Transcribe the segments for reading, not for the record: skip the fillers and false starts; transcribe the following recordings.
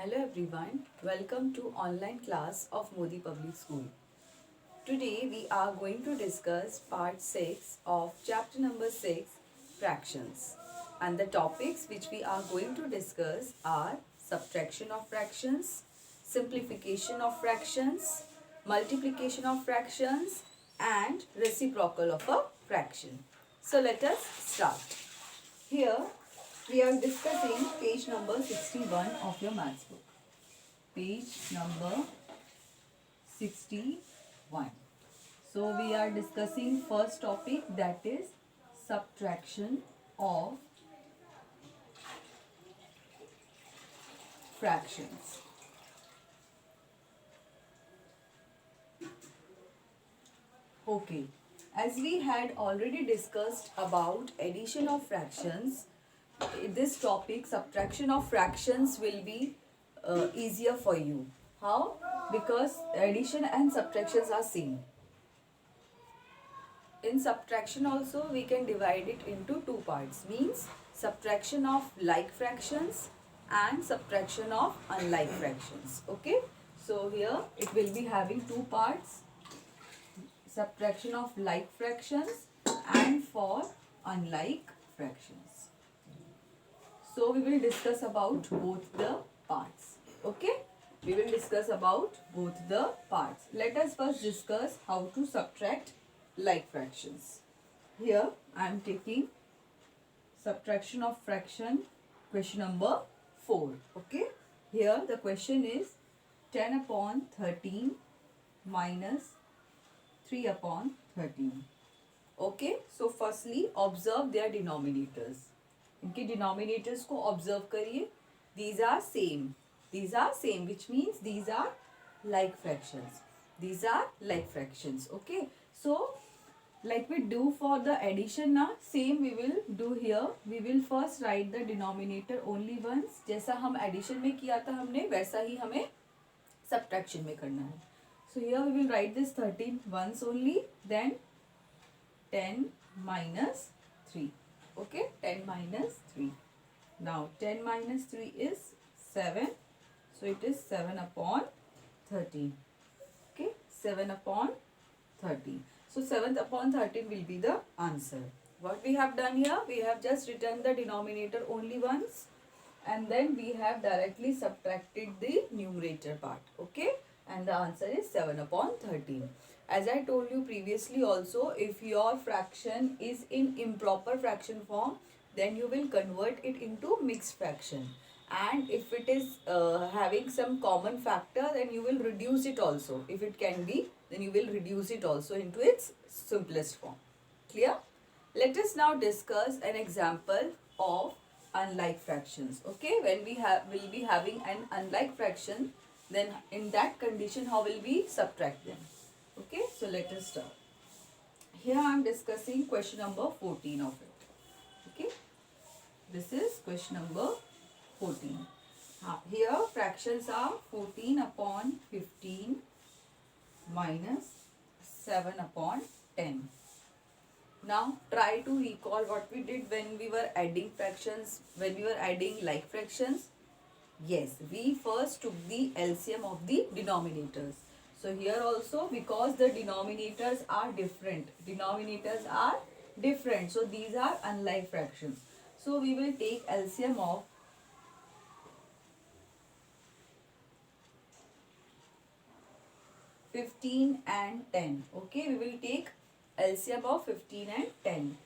Hello everyone, welcome to online class of Modi Public School. Today we are going to discuss part 6 of chapter number 6, fractions. And the topics which we are going to discuss are subtraction of fractions, simplification of fractions, multiplication of fractions and reciprocal of a fraction. So let us start. Here we are discussing page number 61 of your maths book. Page number 61. So we are discussing first topic, that is subtraction of fractions. Okay, as we had already discussed about addition of fractions, this topic subtraction of fractions will be easier for you. How? Because addition and subtractions are same. In subtraction also we can divide it into two parts, means subtraction of like fractions and subtraction of unlike fractions. Okay, so here it will be having two parts, subtraction of like fractions and for unlike fractions. So we will discuss about both the parts. Okay, we will discuss about both the parts. Let us first discuss how to subtract like fractions. Here I am taking subtraction of fraction, question number 4. Okay, here the question is 10 upon 13 minus 3 upon 13. Okay, so firstly observe their denominators. इनके denominators को observe करिए. These are same. These are same, which means these are like fractions. These are like fractions. Okay, so like we do for the addition now, same we will do here. We will first write the denominator only once. जैसा हम addition में किया था हमने, वैसा ही हमें subtraction में करना है. So here we will write this 13 once only, then 10 minus 3. Okay, 10 minus 3. Now 10 minus 3 is 7. So it is 7 upon 13. Okay, 7 upon 13. So 7 upon 13 will be the answer. What we have done here, we have just written the denominator only once and then we have directly subtracted the numerator part. Okay, and the answer is 7 upon 13. As I told you previously also, if your fraction is in improper fraction form, then you will convert it into mixed fraction. And if it is having some common factor, then you will reduce it also. If it can be, then you will reduce it also into its simplest form. Clear? Let us now discuss an example of unlike fractions. Okay, when we will be having an unlike fraction, then in that condition how will we subtract them? Okay, so let us start. Here I am discussing question number 14 of it. Okay, this is question number 14. Here fractions are 14 upon 15 minus 7 upon 10. Now try to recall what we did when we were adding fractions, when we were adding like fractions. Yes, we first took the LCM of the denominators. So here also, because the denominators are different, so these are unlike fractions. So we will take LCM of 15 and 10. Okay, we will take LCM of 15 and 10.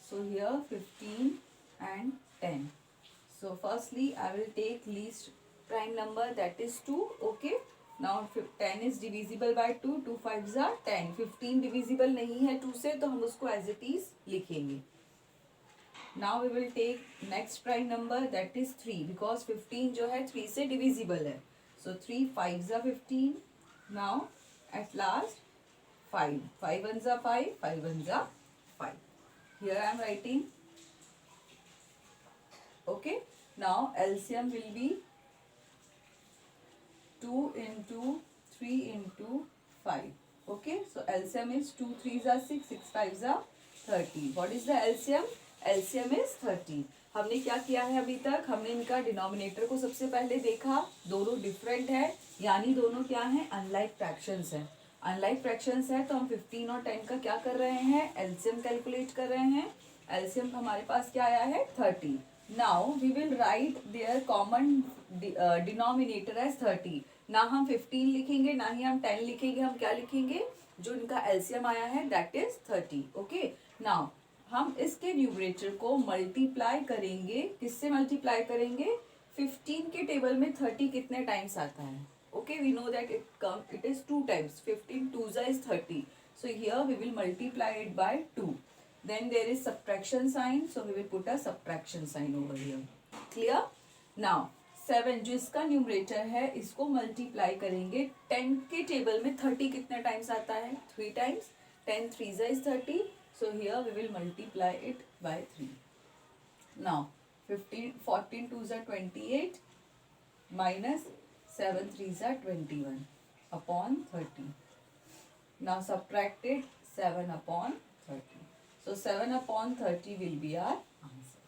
So here 15 and 10. So firstly I will take least prime number, that is 2. Okay, now 10 is divisible by 2. 2 5s are 10. 15 divisible नहीं है 2 से, तो हम उसको as it is लिखेंगे. Now we will take next prime number, that is 3, because 15 जो है 3 से divisible है. So 3 5s are 15. Now at last 5. 5 1s are 5. 5 1s are 5. Here I am writing. Okay, now LCM will be 2 into 3 into 5. Okay, so LCM is 2 3s are 6, 6 5s are 30. What is the LCM? LCM is 30. हमने क्या किया है अभी तक, हमने इनका denominator को सबसे पहले देखा, दोनों डिफरेंट है, यानी दोनों क्या है, अनलाइक फ्रैक्शंस है। अनलाइक फ्रैक्शंस है तो हम 15 और 10 का क्या कर रहे हैं, एलसीएम कैलकुलेट कर रहे हैं। एलसीएम हमारे पास क्या आया है, 30। Now we will write their common denominator as 30। ना हम 15 लिखेंगे ना ही हम 10 लिखेंगे, हम क्या लिखेंगे, जो इनका एलसीएम आया है दैट इज 30। ओके, नाउ हम इसके न्यूमरेटर को मल्टीप्लाई करेंगे, किससे मल्टीप्लाई करेंगे, 15 के टेबल में 30 कितने टाइम्स आता है, okay we know that it is 2 times, 15 2 is 30, so here we will multiply it by 2, then there is subtraction sign, so we will put a subtraction sign over here, clear। now 7 जो इसका numerator है इसको multiply करेंगे 10 के table में, 30 कितने times आता है, 3 times, 10 3 is 30, so here we will multiply it by 3। now 14 2s are 28 minus 7 3s are 21 upon 30। now subtracted 7 upon 30, so 7 upon 30 will be our answer।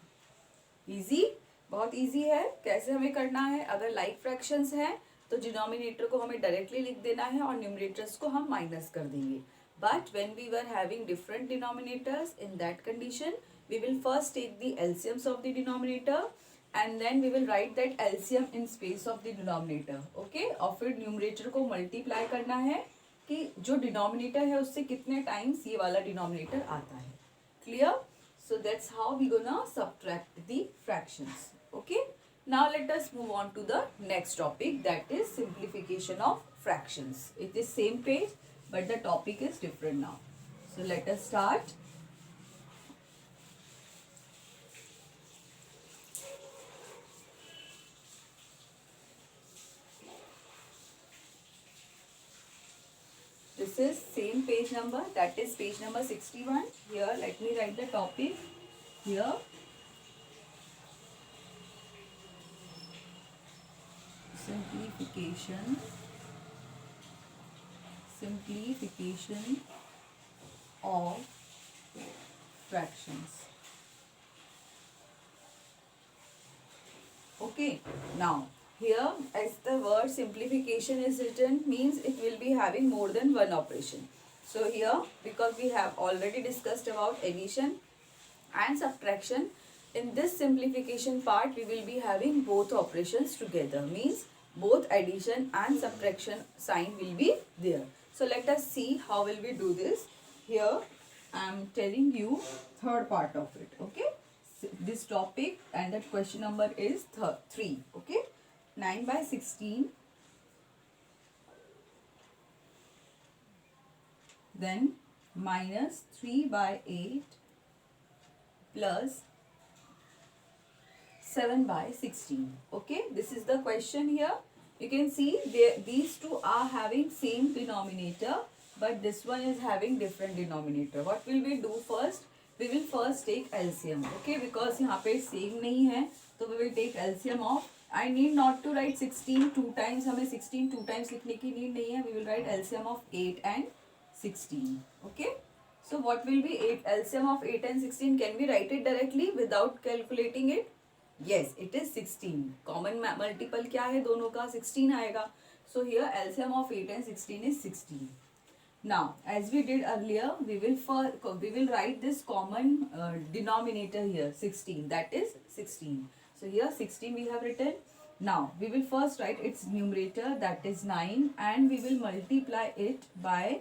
easy, बहुत इजी है। कैसे हमें करना है, अगर लाइक फ्रैक्शंस हैं तो डिनोमिनेटर को हमें डायरेक्टली लिख देना है और न्यूमरेटर्स को हम माइनस कर देंगे। But when we were having different denominators, in that condition we will first take the LCMs of the denominator and then we will write that LCM in space of the denominator, okay. और फिर numerator को multiply करना है कि जो denominator है उससे कितने टाइम्स ये वाला डिनोमिनेटर आता है, clear. So that's how we gonna subtract the fractions, okay। now let us move on to the next topic, that is simplification of fractions। it is same page but the topic is different now, so let us start। this is same page number, that is page number 61। here let me write the topic here, simplification of fractions, okay। now here as the word simplification is written means it will be having more than one operation, so here because we have already discussed about addition and subtraction, in this simplification part we will be having both operations together, means both addition and subtraction sign will be there। so let us see how will we do this। here I am telling you third part of it, okay। this topic and that question number is 3, okay। 9 by 16, then minus 3 by 8 plus 7 by 16, okay। this is the question here, you can see these two are having same denominator but this one is having different denominator। what will we do first, we will first take LCM, okay, because यहाँ पे same नहीं है तो we will take LCM of, I need not to write 16 2 times, हमें 16 2 times लिखने की need नहीं है, we will write LCM of 8 and 16, okay। so what will be 8 LCM of 8 and 16, can we write it directly without calculating it, yes it is 16, common multiple क्या है दोनों का, 16 आएगा, so here LCM of 8 and 16 is 16। now as we did earlier we will write this common denominator here 16, that is 16, so here 16 we have written। now we will first write its numerator, that is 9, and we will multiply it by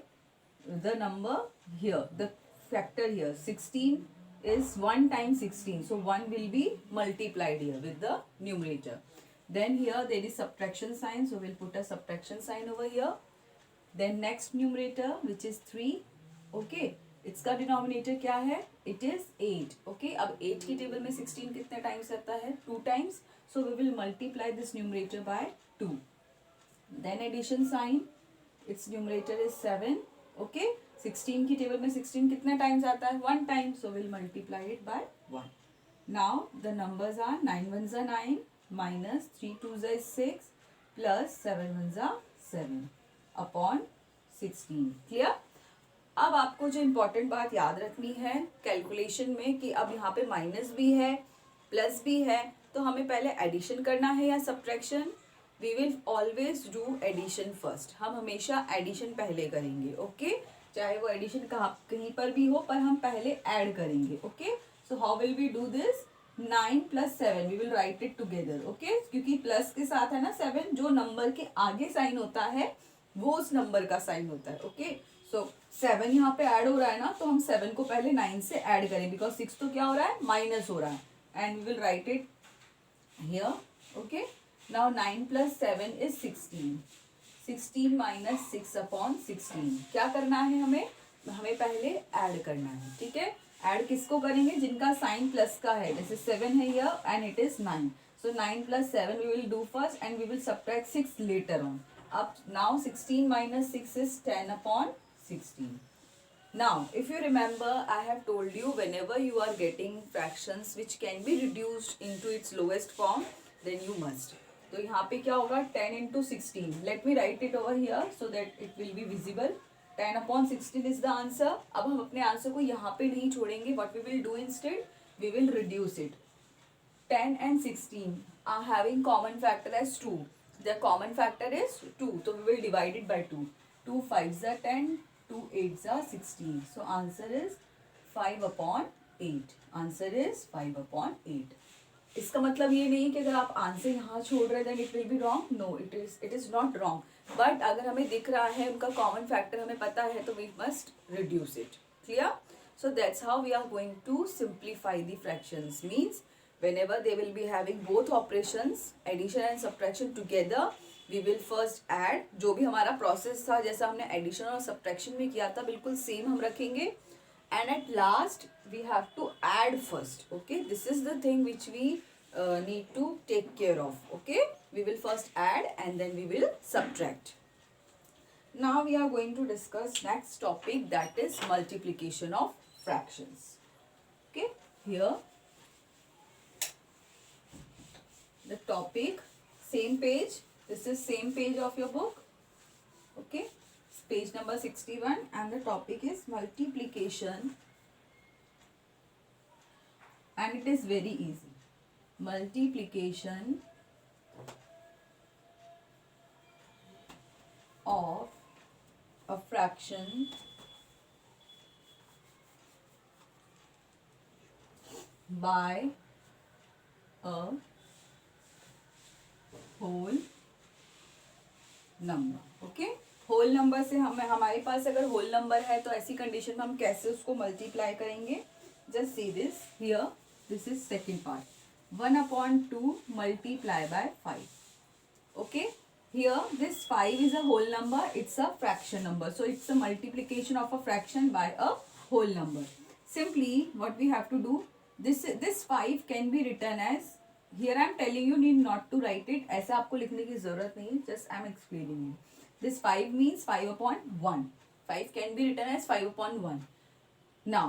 the number here, the factor here, 16 is 1 times 16, so 1 will be multiplied here with the numerator, then here there is subtraction sign, so we'll put a subtraction sign over here, then next numerator which is 3, okay, इसका denominator क्या है, it is 8, okay। अब 8 की table में 16 कितने times आता है, 2 times, so we will multiply this numerator by 2, then addition sign, its numerator is 7, okay। 16 की टेबल में 16 कितने टाइम्स आता है, 1 time, so we'll multiply it by 1। now the numbers are 9 1s are 9 minus 3 2s are 6 plus 7 1s are 7 upon 16, clear. अब आपको जो important बात याद रखनी है कैलकुलेशन में कि अब यहाँ पे माइनस भी है प्लस भी है तो हमें पहले एडिशन करना है या subtraction? We will always do addition first, हम हमेशा एडिशन पहले करेंगे, ओके? चाहे वो एडिशन कहीं पर भी हो, पर हम पहले ऐड करेंगे, okay? So how will we do this? 9 + 7 we will write it together, okay? क्योंकि प्लस के साथ है ना 7, जो नंबर के आगे साइन होता है वो उस नंबर का साइन होता है, ओके? सो 7 यहाँ पे ऐड हो रहा है ना, तो हम 7 को पहले 9 से ऐड करें, बिकॉज 6 तो क्या हो रहा है, माइनस हो रहा है, and we will write it here, okay? Now 9 + 7 is 16. 16 - 6/16. क्या करना है हमें? हमें पहले ऐड करना है, ठीक है? ऐड किसको करेंगे? जिनका साइन प्लस का है, जैसे 7 है here and it is 9. So 9 + 7 we will do first and we will subtract 6 later on. Up now 16 - 6 is 10/16. Now, if you remember, I have told you whenever you are getting fractions which can be reduced into its lowest form, then you must. तो यहाँ पे क्या होगा? 10 × 16. Let me write it over here so that it will be visible. 10/16 is the answer. अब हम अपने answer को यहाँ पे नहीं छोड़ेंगे. What we will do instead? We will reduce it. 10 and 16 are having common factor as 2. The common factor is 2, so we will divide it by 2. 2 5s are 10, 2 8s are 16. So answer is 5/8. Answer is 5/8. इसका मतलब ये नहीं कि अगर आप answer यहाँ छोड़ रहे हैं then it will be wrong. No, it is not wrong. But अगर हमें दिख रहा है उनका common factor हमें पता है तो we must reduce it. Clear? So that's how we are going to simplify the fractions. Means whenever they will be having both operations, addition and subtraction together, we will first add. जो भी हमारा process था, जैसा हमने addition और subtraction में किया था, बिल्कुल same हम रखेंगे. And at last we have to add first, okay? This is the thing which we need to take care of, okay? We will first add and then we will subtract. Now we are going to discuss next topic, that is multiplication of fractions, okay? Here the topic, same page, this is same page of your book, okay? Page number 61, and the topic is multiplication, and it is very easy. Multiplication of a fraction by a whole number, okay? Whole number से हमारे पास अगर whole number है तो ऐसी condition में हम कैसे उसको मल्टीप्लाई करेंगे? Just see this here, this is second part. 1/2 multiply by 5, okay? Here this 5 is a whole number, it's a fraction number, so it's a multiplication of a fraction by a whole number. Simply what we have to do, this 5 can be written as, here I am telling you need not to write it, ऐसा आपको लिखने की जरूरत नहीं, just I am explaining you. This 5 means 5/1. 5 can be written as 5/1. Now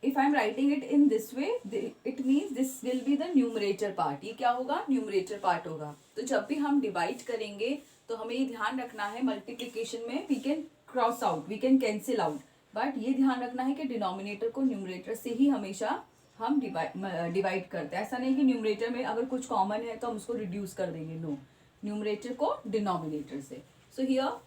if I am writing it in this way, it means this will be the numerator part. ये क्या होगा? numerator part होगा. तो जब भी हम divide करेंगे तो हमें ये ध्यान रखना है, multiplication में we can cross out, we can cancel out, but ये ध्यान रखना है कि denominator को numerator से ही हमेशा हम डिवाइड करते हैं. ऐसा नहीं कि न्यूमरेटर में अगर कुछ कॉमन है तो हम उसको रिड्यूस कर देंगे. नो, न्यूमरेटर को डिनोमिनेटर से. So here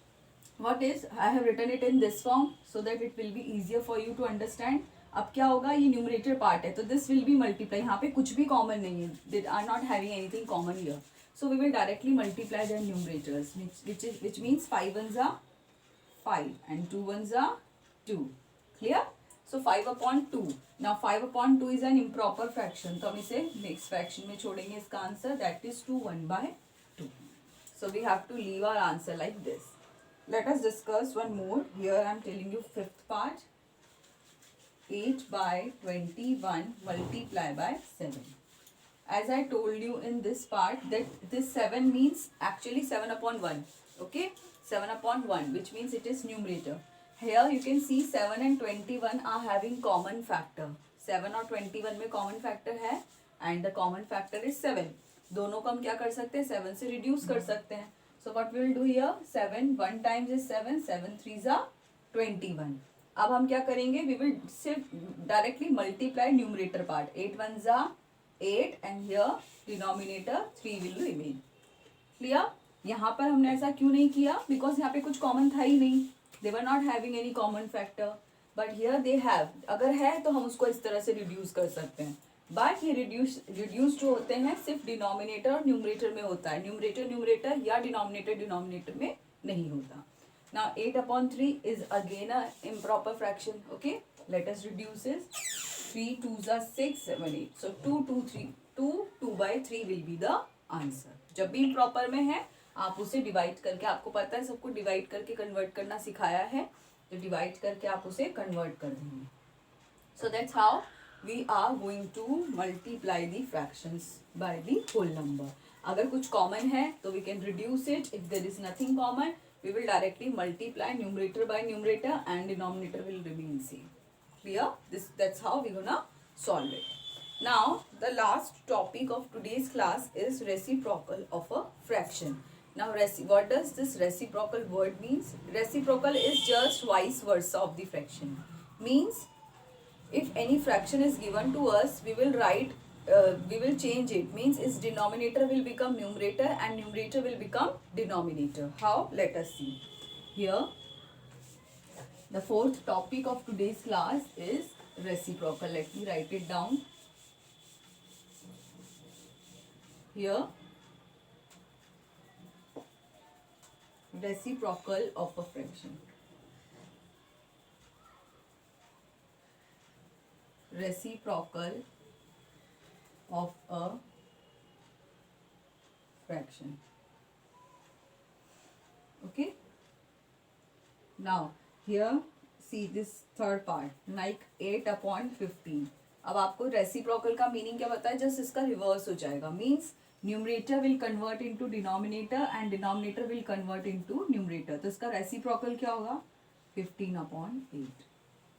what is, I have written it in this form so that it will be easier for you to understand. अब क्या होगा? ये न्यूमरेटर पार्ट है तो दिस विल बी मल्टीप्लाई. यहाँ पे कुछ भी कॉमन नहीं है, they are not having anything common here, so we will directly multiply their numerators, which means 5 1s are 5 and 2 1s are 2. Clear? So 5/2. Now 5/2 is an improper fraction, तो हम इसे next fraction में छोड़ेंगे. इसका answer that is 2 1/2. So we have to leave our answer like this. Let us discuss one more. Here I am telling you fifth part. 8/21 multiply by 7. As I told you in this part that this 7 means actually 7/1. Okay, 7/1, which means it is numerator. Here you can see 7 and 21 are having common factor. 7 और 21 में common factor है and the common factor is 7. दोनों को हम क्या कर सकते हैं? 7 से reduce कर सकते हैं. So what we will do here? 7 1 times is 7, 7 3s are 21. अब हम क्या करेंगे? We will सिर्फ directly multiply numerator part. 8 1s are 8 and here denominator 3 will remain. Clear? यहाँ पर हमने ऐसा क्यों नहीं किया? बिकॉज यहाँ पे कुछ कॉमन था ही नहीं. They were not having any common factor. But here they have. अगर है तो हम उसको इस तरह से रिड्यूस कर सकते हैं. बट ये रिड्यूस जो होते हैं सिर्फ डिनोमिनेटर और न्यूमरेटर में होता है. न्यूमरेटर या डिनोमिनेटर में नहीं होता. Now 8/3 is again a improper fraction. Okay, let us reduce it. 3 2s are 6 7 8. So 2/3 will be the answer. जब भी improper में है आप उसे डिवाइड करके, आपको पता है सबको डिवाइड करके कन्वर्ट करना सिखाया है, तो डिवाइड करके आप उसे कन्वर्ट कर देंगे. So that's how we are going to multiply the fractions by the whole number. अगर कुछ common है तो we can reduce it. If there is nothing common, we will directly multiply numerator by numerator and denominator will remain same. Clear? That's how we're gonna solve it. Now the last topic of today's class is reciprocal of a fraction. Now what does this reciprocal word means? Reciprocal is just vice versa of the fraction. Means if any fraction is given to us, we will change it. Means its denominator will become numerator and numerator will become denominator. How? Let us see. Here, the fourth topic of today's class is reciprocal. Let me write it down. Here, reciprocal of a fraction. Reciprocal of a fraction. Okay. Now here see this third part, like 8/15. अब आपको reciprocal का meaning क्या पता है? Just इसका reverse हो जाएगा. Means numerator will convert into denominator and denominator will convert into numerator. तो इसका रेसिप्रोकल क्या होगा? 15/8.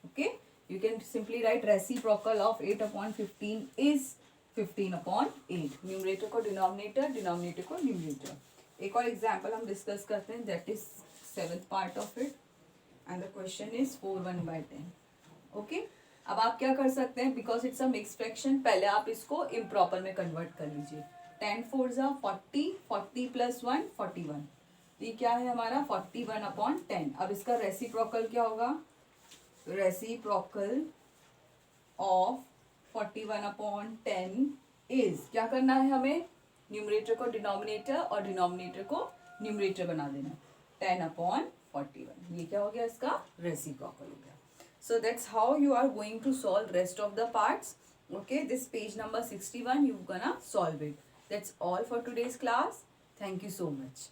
Okay. You can simply write reciprocal of 8/15 is 15/8. Numerator को डिनोमिनेटर, डिनोमिनेटर को न्यूमरेटर. एक और एग्जाम्पल हम डिस्कस करते हैं, that is 7th part of it and the question is 4/1/10. Okay. अब आप क्या कर सकते हैं? Because it's a mix fraction, पहले आप इसको इम्प्रॉपर में कन्वर्ट कर लीजिए. 10 4s are 40, 40 + 1 41. ये क्या है हमारा? 41/10. अब इसका रेसिप्रोकल क्या होगा? रेसिप्रोकल ऑफ 41/10 इज, क्या करना है हमें? न्यूमरेटर को डिनोमिनेटर और डिनोमिनेटर को न्यूमरेटर बना देना. 10/41. ये क्या हो गया? इसका रेसिप्रोकल हो गया. So that's how you are going to solve rest of the parts. Okay, this page number 61 you gonna solve it. That's all for today's class. Thank you so much.